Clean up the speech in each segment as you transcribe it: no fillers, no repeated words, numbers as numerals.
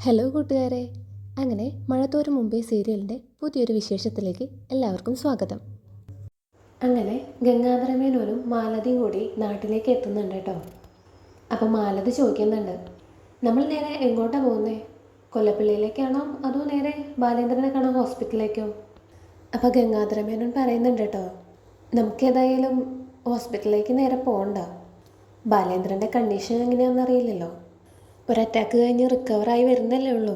Hello കൂട്ടുകാരെ. അങ്ങനെ മഴത്തോരും മുമ്പേ സീരിയലിൻ്റെ പുതിയൊരു വിശേഷത്തിലേക്ക് എല്ലാവർക്കും സ്വാഗതം. അങ്ങനെ ഗംഗാധരമേനോനും മാലതിയും കൂടി നാട്ടിലേക്ക് എത്തുന്നുണ്ട് കേട്ടോ. അപ്പം മാലതി ചോദിക്കുന്നുണ്ട്, നമ്മൾ നേരെ എങ്ങോട്ടാണ് പോകുന്നത്? കൊല്ലപ്പള്ളിയിലേക്കാണോ അതോ നേരെ ബാലേന്ദ്രനെ കാണാൻ ഹോസ്പിറ്റലിലേക്കോ? അപ്പോൾ ഗംഗാധരമേനോൻ പറയുന്നുണ്ട് കേട്ടോ, നമുക്കേതായാലും ഹോസ്പിറ്റലിലേക്ക് നേരെ പോകണ്ട. ബാലേന്ദ്രൻ്റെ കണ്ടീഷൻ എങ്ങനെയാണെന്ന് അറിയില്ലല്ലോ. ഒരു അറ്റാക്ക് കഴിഞ്ഞ് റിക്കവറായി വരുന്നല്ലേ ഉള്ളൂ.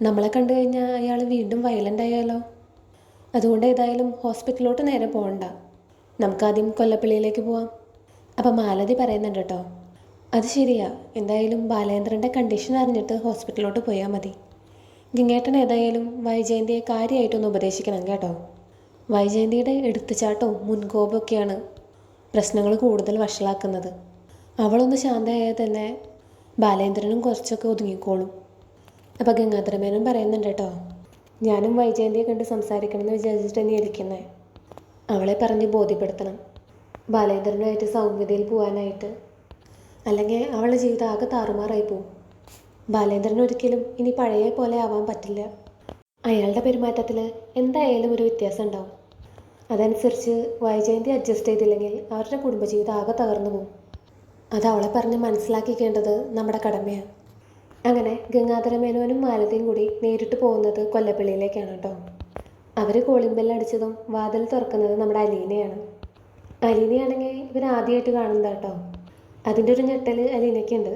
നമ്മളെ കണ്ടു കഴിഞ്ഞാൽ അയാൾ വീണ്ടും വയലൻ്റ് ആയാലോ. അതുകൊണ്ട് ഏതായാലും ഹോസ്പിറ്റലിലോട്ട് നേരെ പോകണ്ട, നമുക്കാദ്യം കൊല്ലപ്പള്ളിയിലേക്ക് പോവാം. അപ്പം മാലതി പറയുന്നുണ്ട് കേട്ടോ, അത് ശരിയാ, എന്തായാലും ബാലേന്ദ്രൻ്റെ കണ്ടീഷൻ അറിഞ്ഞിട്ട് ഹോസ്പിറ്റലിലോട്ട് പോയാൽ മതി. ഗംഗേട്ടൻ ഏതായാലും വൈജയന്തിയെ കാര്യമായിട്ടൊന്ന് ഉപദേശിക്കണം കേട്ടോ. വൈജയന്തിയുടെ എടുത്തുചാട്ടവും മുൻകോപമൊക്കെയാണ് പ്രശ്നങ്ങൾ കൂടുതൽ വഷളാക്കുന്നത്. അവളൊന്ന് ശാന്തയായാൽ തന്നെ ബാലേന്ദ്രനും കുറച്ചൊക്കെ ഒതുങ്ങിക്കോളും. അപ്പോൾ ഗംഗാധരമേനോൻ പറയുന്നുണ്ട് കേട്ടോ, ഞാനും വൈജയന്തിയെ കണ്ട് സംസാരിക്കണമെന്ന് വിചാരിച്ചിട്ട് തന്നെ ഇരിക്കുന്നത്. അവളെ പറഞ്ഞ് ബോധ്യപ്പെടുത്തണം ബാലേന്ദ്രനുമായിട്ട് സൗമ്യതയിൽ പോകാനായിട്ട്, അല്ലെങ്കിൽ അവളുടെ ജീവിതം ആകെ താറുമാറായി പോവും. ബാലേന്ദ്രൻ ഒരിക്കലും ഇനി പഴയ പോലെ ആവാൻ പറ്റില്ല. അയാളുടെ പെരുമാറ്റത്തിൽ എന്തായാലും ഒരു വ്യത്യാസം ഉണ്ടാവും. അതനുസരിച്ച് വൈജയന്തി അഡ്ജസ്റ്റ് ചെയ്തില്ലെങ്കിൽ അവരുടെ കുടുംബജീവിതം ആകെ തകർന്നു പോകും. അത് അവളെ പറഞ്ഞ് മനസ്സിലാക്കിക്കേണ്ടത് നമ്മുടെ കടമയാണ്. അങ്ങനെ ഗംഗാധരമേനോനും മാലതിയും കൂടി നേരിട്ട് പോകുന്നത് കൊല്ലപ്പള്ളിയിലേക്കാണ് കേട്ടോ. അവർ കോളിംഗ് ബെല്ലടിച്ചതും വാതിൽ തുറക്കുന്നത് നമ്മുടെ അലീനയാണ്. അലീനയാണെങ്കിൽ ഇവരാദ്യമായിട്ട് കാണുന്നത് കേട്ടോ. അതിൻ്റെ ഒരു ഞെട്ടൽ അലീനയ്ക്കുണ്ട്.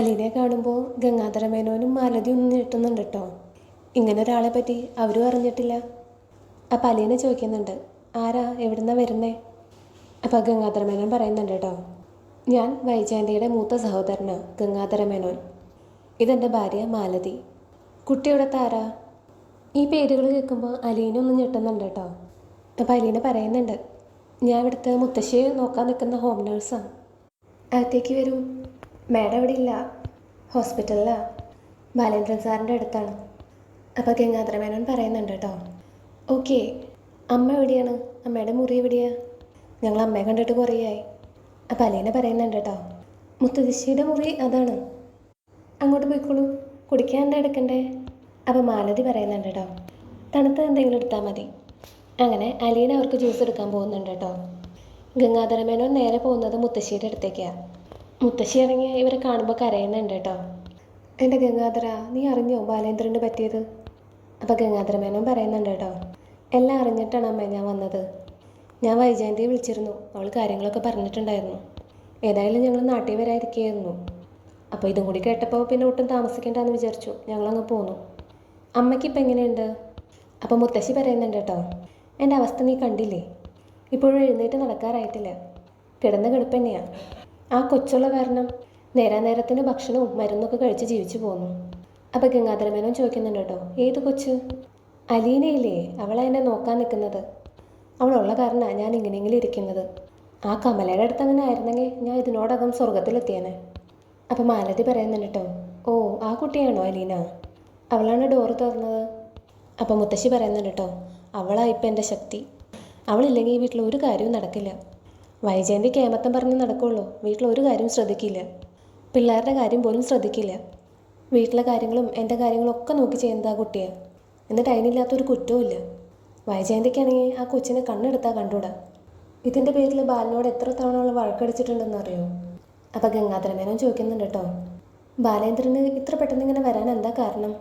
അലീനയെ കാണുമ്പോൾ ഗംഗാധരമേനോനും മാലതിയും ഒന്നും ഞെട്ടുന്നുണ്ട് കേട്ടോ. ഇങ്ങനെ ഒരാളെ പറ്റി അവരും അറിഞ്ഞിട്ടില്ല. അപ്പം അലീന ചോദിക്കുന്നുണ്ട്, ആരാ, എവിടുന്നാ വരുന്നേ? അപ്പം ഗംഗാധരമേനോൻ പറയുന്നുണ്ട് കേട്ടോ, ഞാൻ വൈജയന്തിയുടെ മൂത്ത സഹോദരനാണ് ഗംഗാധരമേനോൻ. ഇതെൻ്റെ ഭാര്യ മാലതി. കുട്ടിയുടെ താര. ഈ പേരുകൾ കേൾക്കുമ്പോൾ അലീന ഒന്ന് ഞെട്ടുന്നുണ്ട് കേട്ടോ. അപ്പോൾ അലീന പറയുന്നുണ്ട്, ഞാൻ ഇവിടുത്തെ മുത്തശ്ശിയെ നോക്കാൻ നിൽക്കുന്ന ഹോം നേഴ്സാണ്. അകത്തേക്ക് വരൂ. മാഡം ഇവിടെ ഇല്ല, ഹോസ്പിറ്റലിലാണ്, ബാലേന്ദ്രൻ സാറിൻ്റെ അടുത്താണ്. അപ്പോൾ ഗംഗാധരമേനോൻ പറയുന്നുണ്ട് കേട്ടോ, ഓക്കെ. അമ്മ എവിടെയാണ്? അമ്മയുടെ മുറി എവിടെയാണ്? ഞങ്ങൾ അമ്മയെ കണ്ടിട്ട് കുറേയായി. അപ്പം അലീന പറയുന്നുണ്ട് കേട്ടോ, മുത്തശ്ശിയുടെ മുറി അതാണ്, അങ്ങോട്ട് പോയിക്കോളൂ. കുടിക്കാൻ എന്താ എടുക്കണ്ടേ? അപ്പം മാലതി പറയുന്നുണ്ട് കേട്ടോ, തണുത്ത എന്തെങ്കിലും എടുത്താൽ മതി. അങ്ങനെ അലീന അവർക്ക് ജ്യൂസ് എടുക്കാൻ പോകുന്നുണ്ട് കേട്ടോ. ഗംഗാധരമേനോൻ നേരെ പോകുന്നത് മുത്തശ്ശിയുടെ അടുത്തേക്കാണ്. മുത്തശ്ശി ഇറങ്ങി ഇവരെ കാണുമ്പോൾ കരയുന്നുണ്ട് കേട്ടോ. എൻ്റെ ഗംഗാധര, നീ അറിഞ്ഞോ ബാലേന്ദ്രന് പറ്റിയത്? അപ്പം ഗംഗാധരമേനോൻ പറയുന്നുണ്ട് കേട്ടോ, എല്ലാം അറിഞ്ഞിട്ടാണ് അമ്മ ഞാൻ വന്നത്. ഞാൻ വൈജയന്തിയെ വിളിച്ചിരുന്നു, അവൾ കാര്യങ്ങളൊക്കെ പറഞ്ഞിട്ടുണ്ടായിരുന്നു. ഏതായാലും ഞങ്ങൾ നാട്ടിൽ വരാതിരിക്കുകയായിരുന്നു. അപ്പോൾ ഇതും കൂടി കേട്ടപ്പോൾ പിന്നെ ഒട്ടും താമസിക്കേണ്ടെന്ന് വിചാരിച്ചു, ഞങ്ങളങ്ങ് പോന്നു. അമ്മയ്ക്കിപ്പോൾ എങ്ങനെയുണ്ട്? അപ്പോൾ മുത്തശ്ശി പറയുന്നുണ്ട് കേട്ടോ, എൻ്റെ അവസ്ഥ നീ കണ്ടില്ലേ, ഇപ്പോഴും എഴുന്നേറ്റ് നടക്കാറായിട്ടില്ല, കിടന്ന കിടപ്പ് തന്നെയാണ്. ആ കൊച്ചുള്ള കാരണം നേരത്തിന് ഭക്ഷണവും മരുന്നൊക്കെ കഴിച്ച് ജീവിച്ചു പോന്നു. അപ്പോൾ ഗംഗാധരമേനോൻ ചോദിക്കുന്നുണ്ട് കേട്ടോ, ഏത് കൊച്ച്? അലീനയില്ലേ, അവളെ എന്നെ നോക്കാൻ നിൽക്കുന്നത്. അവളുള്ള കാരണമാണ് ഞാൻ ഇങ്ങനെയെങ്കിലും ഇരിക്കുന്നത്. ആ കമലയുടെ അടുത്ത് അങ്ങനെ ആയിരുന്നെങ്കിൽ ഞാൻ ഇതിനോടകം സ്വർഗത്തിലെത്തിയേനെ. അപ്പം മാലതി പറയുന്നുണ്ട് കേട്ടോ, ഓ ആ കുട്ടിയാണോ അലീന? അവളാണ് ഡോറ് തുറന്നത്. അപ്പം മുത്തശ്ശി പറയുന്നുണ്ട് കേട്ടോ, അവളാ ഇപ്പം എൻ്റെ ശക്തി. അവളില്ലെങ്കിൽ ഈ വീട്ടിൽ ഒരു കാര്യവും നടക്കില്ല. വൈജയന്തി കേമത്തം പറഞ്ഞ് നടക്കുള്ളൂ, വീട്ടിൽ ഒരു കാര്യവും ശ്രദ്ധിക്കില്ല. പിള്ളേരുടെ കാര്യം പോലും ശ്രദ്ധിക്കില്ല. വീട്ടിലെ കാര്യങ്ങളും എൻ്റെ കാര്യങ്ങളും ഒക്കെ നോക്കി ചെയ്യുന്നത് ആ കുട്ടിയാണ്. എന്നിട്ട് അതിനില്ലാത്തൊരു കുറ്റവും ഇല്ല. വൈജയന്തിക്കാണെങ്കിൽ ആ കൊച്ചിനെ കണ്ണെടുത്താൽ കണ്ടുകൂടാ. ഇതിൻ്റെ പേരിൽ ബാലനോട് എത്ര തവണ അവൾ വഴക്കടിച്ചിട്ടുണ്ടെന്ന് അറിയോ? അപ്പം ഗംഗാധരമേനോൻ ചോദിക്കുന്നുണ്ട് കേട്ടോ, ബാലേന്ദ്രന് ഇത്ര പെട്ടെന്ന് ഇങ്ങനെ വരാൻ എന്താ കാരണം?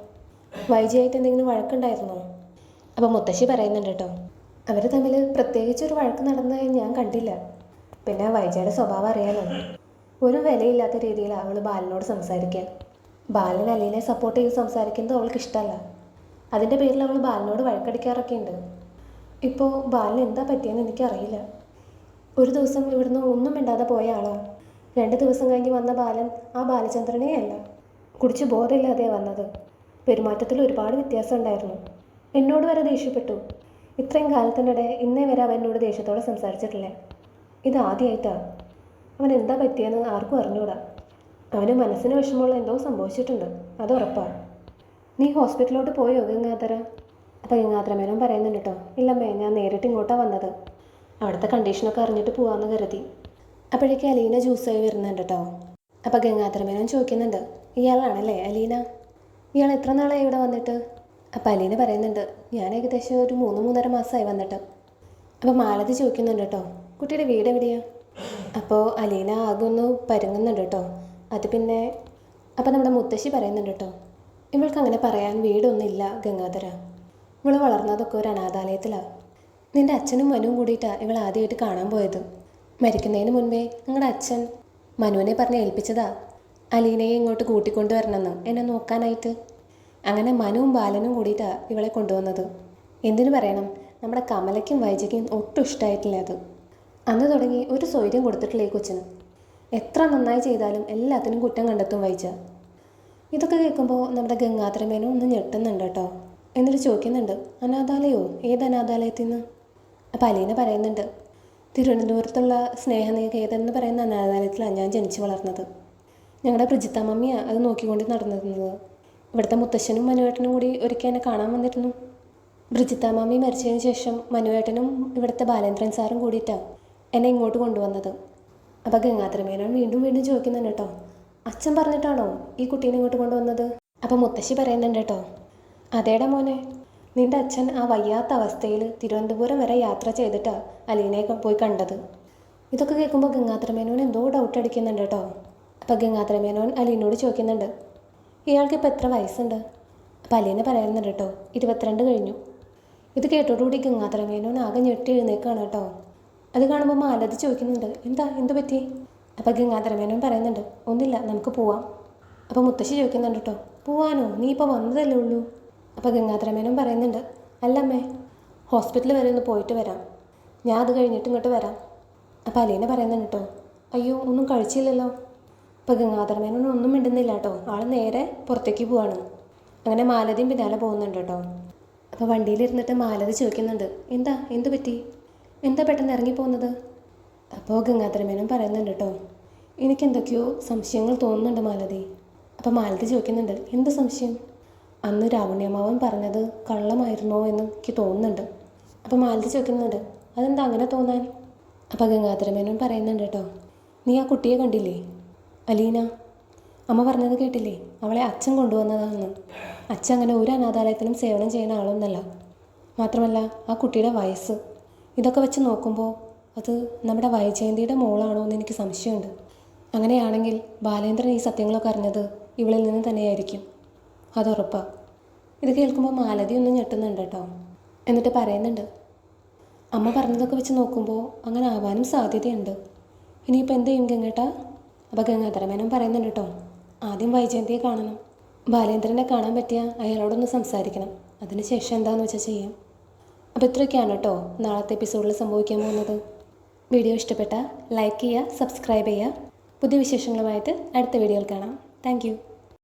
വൈജയായിട്ട് എന്തെങ്കിലും വഴക്കുണ്ടായിരുന്നോ? അപ്പം മുത്തശ്ശി പറയുന്നുണ്ട് കേട്ടോ, അവർ തമ്മിൽ പ്രത്യേകിച്ചൊരു വഴക്ക് നടന്നതായി ഞാൻ കണ്ടില്ല. പിന്നെ വൈജയുടെ സ്വഭാവം അറിയാലോ, ഒരു വിലയില്ലാത്ത രീതിയിൽ അവൾ ബാലനോട് സംസാരിക്കുക. ബാലൻ അലീനെ സപ്പോർട്ട് ചെയ്ത് സംസാരിക്കുന്നത് അവൾക്ക് ഇഷ്ടമല്ല. അതിൻ്റെ പേരിൽ അവൾ ബാലനോട് വഴക്കടിക്കാറൊക്കെ ഉണ്ട്. ഇപ്പോൾ ബാലന് എന്താ പറ്റിയെന്ന് എനിക്കറിയില്ല. ഒരു ദിവസം ഇവിടുന്ന് ഒന്നും മിണ്ടാതെ പോയ ആളാണ്. 2 ദിവസം കഴിഞ്ഞ് വന്ന ബാലൻ ആ ബാലചന്ദ്രനേ അല്ല. കുടിച്ച് ബോധമില്ലാതെയാണ് വന്നത്. പെരുമാറ്റത്തിൽ ഒരുപാട് വ്യത്യാസം ഉണ്ടായിരുന്നു. എന്നോട് വരെ ദേഷ്യപ്പെട്ടു. ഇത്രയും കാലത്തിനിടെ ഇന്നേ വരെ അവൻ എന്നോട് ദേഷ്യത്തോടെ സംസാരിച്ചിട്ടില്ല. ഇതാദ്യമായിട്ടാണ്. അവൻ എന്താ പറ്റിയെന്ന് ആർക്കും അറിഞ്ഞൂടാ. അവന് മനസ്സിന് വിഷമമുള്ള എന്തോ സംഭവിച്ചിട്ടുണ്ട്, അത് ഉറപ്പാണ്. നീ ഹോസ്പിറ്റലിലോട്ട് പോയോ ഗംഗാധര? അപ്പോൾ ഗംഗാധരമേനോൻ പറയുന്നുണ്ട് കേട്ടോ, ഇല്ലമ്മേ, ഞാൻ നേരിട്ട് ഇങ്ങോട്ടാണ് വന്നത്. അവിടുത്തെ കണ്ടീഷനൊക്കെ അറിഞ്ഞിട്ട് പോകാമെന്ന് കരുതി. അപ്പോഴേക്കും അലീന ജ്യൂസായി വരുന്നുണ്ട് കേട്ടോ. അപ്പോൾ ഗംഗാധരമേനോൻ ചോദിക്കുന്നുണ്ട്, ഇയാളാണല്ലേ അലീന? ഇയാൾ എത്ര നാളായി ഇവിടെ വന്നിട്ട്? അപ്പം അലീന പറയുന്നുണ്ട്, ഞാൻ ഏകദേശം ഒരു 3-3.5 മാസമായി വന്നിട്ട്. അപ്പോൾ മാലതി ചോദിക്കുന്നുണ്ട് കേട്ടോ, കുട്ടിയുടെ വീട് എവിടെയാണ്? അപ്പോൾ അലീന ആകെ ഒന്ന് പരുങ്ങുന്നുണ്ട് കേട്ടോ. അത് പിന്നെ അപ്പം നമ്മുടെ മുത്തശ്ശി പറയുന്നുണ്ട് കേട്ടോ, ഇവൾക്ക് അങ്ങനെ പറയാൻ വീടൊന്നുമില്ല ഗംഗാധര. ഇവൾ വളർന്നതൊക്കെ ഒരു അനാഥാലയത്തിലാണ്. നിൻ്റെ അച്ഛനും മനുവും കൂടിയിട്ടാണ് ഇവൾ ആദ്യമായിട്ട് കാണാൻ പോയത്. മരിക്കുന്നതിന് മുൻപേ നിങ്ങളുടെ അച്ഛൻ മനുവിനെ പറഞ്ഞ് ഏൽപ്പിച്ചതാ അലീനയെ ഇങ്ങോട്ട് കൂട്ടിക്കൊണ്ടുവരണമെന്ന് എന്നെ നോക്കാനായിട്ട്. അങ്ങനെ മനുവും ബാലനും കൂടിയിട്ടാണ് ഇവളെ കൊണ്ടുവന്നത്. എന്തിനു പറയണം, നമ്മുടെ കമലയ്ക്കും വൈജയ്ക്കും ഒട്ടും ഇഷ്ടമായിട്ടില്ല അത്. അന്ന് തുടങ്ങി ഒരു സ്വൈര്യം കൊടുത്തിട്ടില്ല ഈ കൊച്ചിന്. എത്ര നന്നായി ചെയ്താലും എല്ലാത്തിനും കുറ്റം കണ്ടെത്തും വൈജ. ഇതൊക്കെ കേൾക്കുമ്പോൾ നമ്മുടെ ഗംഗാധരമേനോ ഒന്ന് ഞെട്ടുന്നുണ്ട് കേട്ടോ. എന്നിട്ട് ചോദിക്കുന്നുണ്ട്, അനാഥാലയോ? ഏത് അനാഥാലയത്തിൽ നിന്ന്? അപ്പം അലീന പറയുന്നുണ്ട്, തിരുവനന്തപുരത്തുള്ള സ്നേഹനികേതൻ എന്ന് പറയുന്ന അനാഥാലയത്തിലാണ് ഞാൻ ജനിച്ചു വളർന്നത്. ഞങ്ങളുടെ പ്രജിത്ത മമ്മിയാണ് അത് നോക്കിക്കൊണ്ട് നടന്നിരുന്നത്. ഇവിടുത്തെ മുത്തശ്ശനും മനുവേട്ടനും കൂടി ഒരിക്കൽ എന്നെ കാണാൻ വന്നിരുന്നു. ബ്രിജിത്ത മമ്മി മരിച്ചതിന് ശേഷം മനുവേട്ടനും ഇവിടുത്തെ ബാലേന്ദ്രൻ സാറും കൂടിയിട്ടാണ് എന്നെ ഇങ്ങോട്ട് കൊണ്ടുവന്നത്. അപ്പോൾ ഗംഗാധരമേനോൻ വീണ്ടും വീണ്ടും ചോദിക്കുന്നുണ്ട് കേട്ടോ, അച്ഛൻ പറഞ്ഞിട്ടാണോ ഈ കുട്ടീനെ ഇങ്ങോട്ട് കൊണ്ടുവന്നത്? അപ്പോൾ മുത്തശ്ശി പറയുന്നുണ്ട് കേട്ടോ, അതേടാ മോനെ, നിൻ്റെ അച്ഛൻ ആ വയ്യാത്ത അവസ്ഥയിൽ തിരുവനന്തപുരം വരെ യാത്ര ചെയ്തിട്ടാണ് അലീനയെ പോയി കണ്ടത്. ഇതൊക്കെ കേൾക്കുമ്പോൾ ഗംഗാധരമേനോൻ എന്തോ ഡൗട്ട് അടിക്കുന്നുണ്ട് കേട്ടോ. അപ്പോൾ ഗംഗാധരമേനോൻ അലീനോട് ചോദിക്കുന്നുണ്ട്, ഇയാൾക്ക് ഇപ്പോൾ എത്ര വയസ്സുണ്ട്? അപ്പോൾ അലീന പറയുന്നുണ്ട് കേട്ടോ, 22 കഴിഞ്ഞു. ഇത് കേട്ടോടുകൂടി ഗംഗാധരമേനോൻ ആകെ ഞെട്ടി എഴുന്നേക്കാണ് കേട്ടോ. അത് കാണുമ്പോൾ മാലതി ചോദിക്കുന്നുണ്ട്, എന്ത് പറ്റി? അപ്പോൾ ഗംഗാധരമേനോൻ പറയുന്നുണ്ട്, ഒന്നുമില്ല, നമുക്ക് പോവാം. അപ്പോൾ മുത്തശ്ശി ചോദിക്കുന്നുണ്ട് കേട്ടോ, പോവാനോ? നീ ഇപ്പോൾ വന്നതല്ലേ ഉള്ളൂ. അപ്പോൾ ഗംഗാധരമേനോൻ പറയുന്നുണ്ട്, അല്ലമ്മേ, ഹോസ്പിറ്റലിൽ വരെ ഒന്ന് പോയിട്ട് വരാം, ഞാൻ അത് കഴിഞ്ഞിട്ട് ഇങ്ങോട്ട് വരാം. അപ്പോൾ അലീന പറയുന്നുണ്ട് കേട്ടോ, അയ്യോ ഒന്നും കഴിച്ചില്ലല്ലോ. അപ്പോൾ ഗംഗാധരമേനോൻ ഒന്നും മിണ്ടുന്നില്ല കേട്ടോ. ആൾ നേരെ പുറത്തേക്ക് പോവാണ്. അങ്ങനെ മാലതിയും പിന്നാലെ പോകുന്നുണ്ട് കേട്ടോ. അപ്പോൾ വണ്ടിയിലിരുന്നിട്ട് മാലതി ചോദിക്കുന്നുണ്ട്, എന്ത് പറ്റി? എന്താ പെട്ടെന്ന് ഇറങ്ങിപ്പോകുന്നത്? അപ്പോൾ ഗംഗാധരമേനോൻ പറയുന്നുണ്ട് കേട്ടോ, എനിക്കെന്തൊക്കെയോ സംശയങ്ങൾ തോന്നുന്നുണ്ട് മാലതി. അപ്പോൾ മാലതി ചോദിക്കുന്നുണ്ട്, എന്ത് സംശയം? അന്ന് രാവണ്യമാവൻ പറഞ്ഞത് കള്ളമായിരുന്നോ എന്ന് എനിക്ക് തോന്നുന്നുണ്ട്. അപ്പോൾ മാലതി ചോദിക്കുന്നുണ്ട്, അതെന്താ അങ്ങനെ തോന്നാൻ? അപ്പോൾ ഗംഗാധരമേനോൻ പറയുന്നുണ്ട് കേട്ടോ, നീ ആ കുട്ടിയെ കണ്ടില്ലേ, അലീന? അമ്മ പറഞ്ഞത് കേട്ടില്ലേ, അവളെ അച്ഛൻ കൊണ്ടുവന്നതാണെന്ന്. അച്ഛൻ അങ്ങനെ ഒരു അനാഥാലയത്തിനും സേവനം ചെയ്യുന്ന ആളൊന്നല്ല. മാത്രമല്ല ആ കുട്ടിയുടെ വയസ്സ് ഇതൊക്കെ വെച്ച് നോക്കുമ്പോൾ അത് നമ്മുടെ വൈജയന്തിയുടെ മോളാണോ എന്ന് എനിക്ക് സംശയമുണ്ട്. അങ്ങനെയാണെങ്കിൽ ബാലേന്ദ്രൻ ഈ സത്യങ്ങളൊക്കെ അറിഞ്ഞത് ഇവളിൽ നിന്ന് തന്നെയായിരിക്കും, അതുറപ്പാണ്. ഇത് കേൾക്കുമ്പോൾ മാലതി ഒന്നും ഞെട്ടുന്നുണ്ട് കേട്ടോ. എന്നിട്ട് പറയുന്നുണ്ട്, അമ്മ പറഞ്ഞതൊക്കെ വെച്ച് നോക്കുമ്പോൾ അങ്ങനെ ആവാനും സാധ്യതയുണ്ട്. ഇനിയിപ്പോൾ എന്ത് ചെയ്യും ഗംഗേട്ടാ? അപ്പോൾ ഗംഗാധരമേനോൻ പറയുന്നുണ്ട് കേട്ടോ, ആദ്യം വൈജയന്തിയെ കാണണം. ബാലേന്ദ്രനെ കാണാൻ പറ്റിയാൽ അയാളോടൊന്ന് സംസാരിക്കണം. അതിനുശേഷം എന്താണെന്ന് വെച്ചാൽ ചെയ്യാം. അപ്പോൾ ഇത്രയൊക്കെയാണ് കേട്ടോ നാളത്തെ എപ്പിസോഡിൽ സംഭവിക്കാൻ പോകുന്നത്. വീഡിയോ ഇഷ്ടപ്പെട്ടാൽ ലൈക്ക് ചെയ്യുക, സബ്സ്ക്രൈബ് ചെയ്യുക. പുതിയ വിശേഷങ്ങളുമായിട്ട് അടുത്ത വീഡിയോയിൽ കാണാം. താങ്ക്